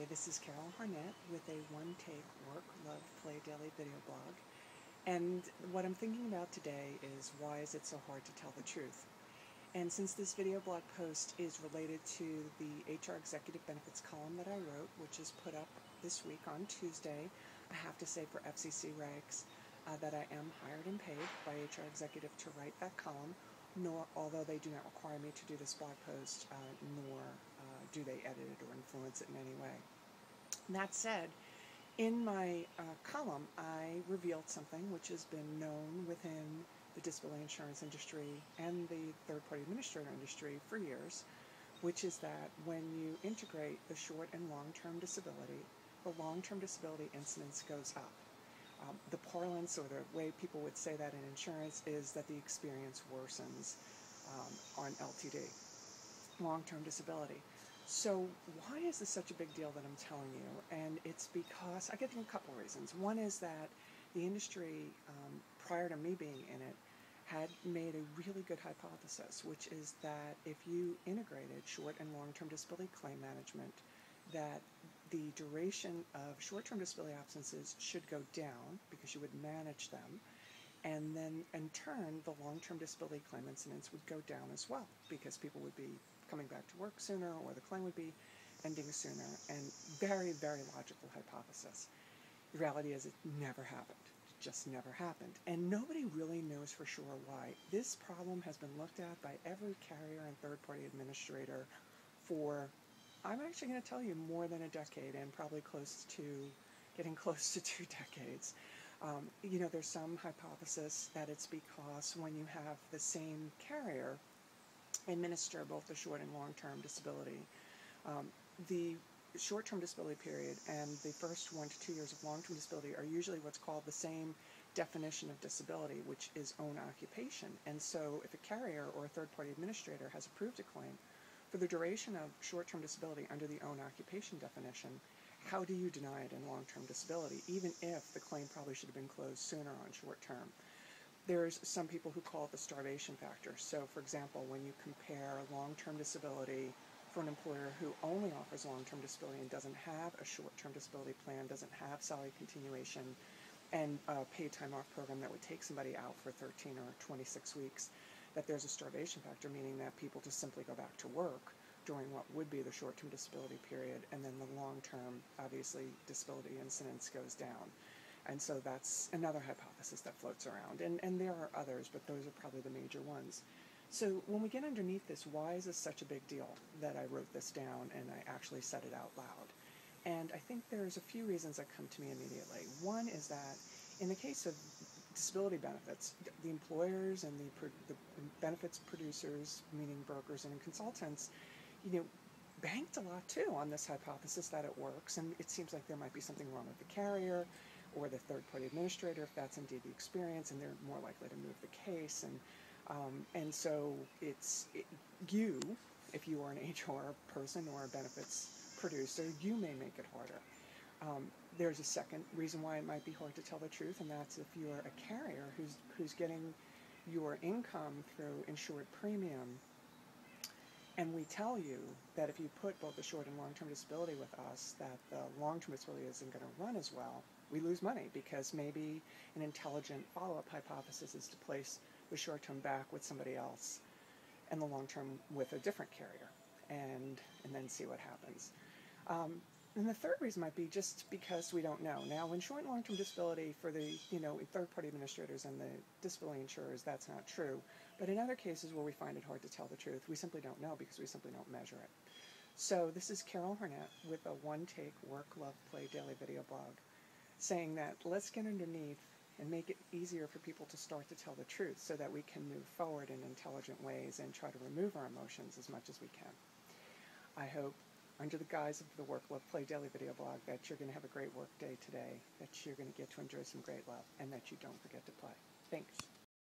this is Carol Harnett with a one-take work, love, play daily video blog. And what I'm thinking about today is why is it so hard to tell the truth? And since this video blog post is related to the HR Executive Benefits column that I wrote, which is put up this week on Tuesday, I have to say for FCC regs that I am hired and paid by HR Executive to write that column, although they do not require me to do this blog post, nor do they edit it or influence it in any way. That said, in my column, I revealed something which has been known within the disability insurance industry and the third-party administrator industry for years, which is that when you integrate the short and long-term disability, the long-term disability incidence goes up. The parlance, or the way people would say that in insurance, is that the experience worsens on LTD, long-term disability. So why is this such a big deal that I'm telling you? And it's because I get a couple of reasons. One is that the industry, prior to me being in it, had made a really good hypothesis, which is that if you integrated short and long-term disability claim management, that the duration of short-term disability absences should go down because you would manage them, and then in turn the long-term disability claim incidence would go down as well because people would be coming back to work sooner, or the claim would be ending sooner. And very, very logical hypothesis. The reality is it never happened. It just never happened. And nobody really knows for sure why. This problem has been looked at by every carrier and third-party administrator for, I'm actually going to tell you, more than a decade, and probably getting close to 2 decades. There's some hypothesis that it's because when you have the same carrier administer both the short and long-term disability, the short-term disability period and the first 1 to 2 years of long-term disability are usually what's called the same definition of disability, which is own occupation. And so if a carrier or a third-party administrator has approved a claim for the duration of short-term disability under the own occupation definition, how do you deny it in long-term disability, even if the claim probably should have been closed sooner on short-term? There's some people who call it the starvation factor. So, for example, when you compare long-term disability for an employer who only offers long-term disability and doesn't have a short-term disability plan, doesn't have salary continuation, and a paid time off program that would take somebody out for 13 or 26 weeks, that there's a starvation factor, meaning that people just simply go back to work during what would be the short-term disability period, and then the long-term, obviously, disability incidence goes down. And so that's another hypothesis that floats around. And there are others, but those are probably the major ones. So when we get underneath this, why is this such a big deal that I wrote this down and I actually said it out loud? And I think there's a few reasons that come to me immediately. One is that in the case of disability benefits, the employers and the benefits producers, meaning brokers and consultants, banked a lot too on this hypothesis that it works, and it seems like there might be something wrong with the carrier or the third-party administrator if that's indeed the experience, and they're more likely to move the case. And so you, if you are an HR person or a benefits producer, you may make it harder. There's a second reason why it might be hard to tell the truth, and that's if you're a carrier who's getting your income through insured premium, and we tell you that if you put both the short and long-term disability with us, that the long-term disability isn't going to run as well, we lose money because maybe an intelligent follow-up hypothesis is to place the short-term back with somebody else and the long-term with a different carrier, and then see what happens. And the third reason might be just because we don't know. Now, in short and long-term disability for the third-party administrators and the disability insurers, that's not true. But in other cases where we find it hard to tell the truth, we simply don't know because we simply don't measure it. So this is Carol Harnett with a one-take work, love, play daily video blog, saying that let's get underneath and make it easier for people to start to tell the truth so that we can move forward in intelligent ways and try to remove our emotions as much as we can. I hope, under the guise of the Work, Love, Play Daily video blog, that you're going to have a great work day today, that you're going to get to enjoy some great love, and that you don't forget to play. Thanks.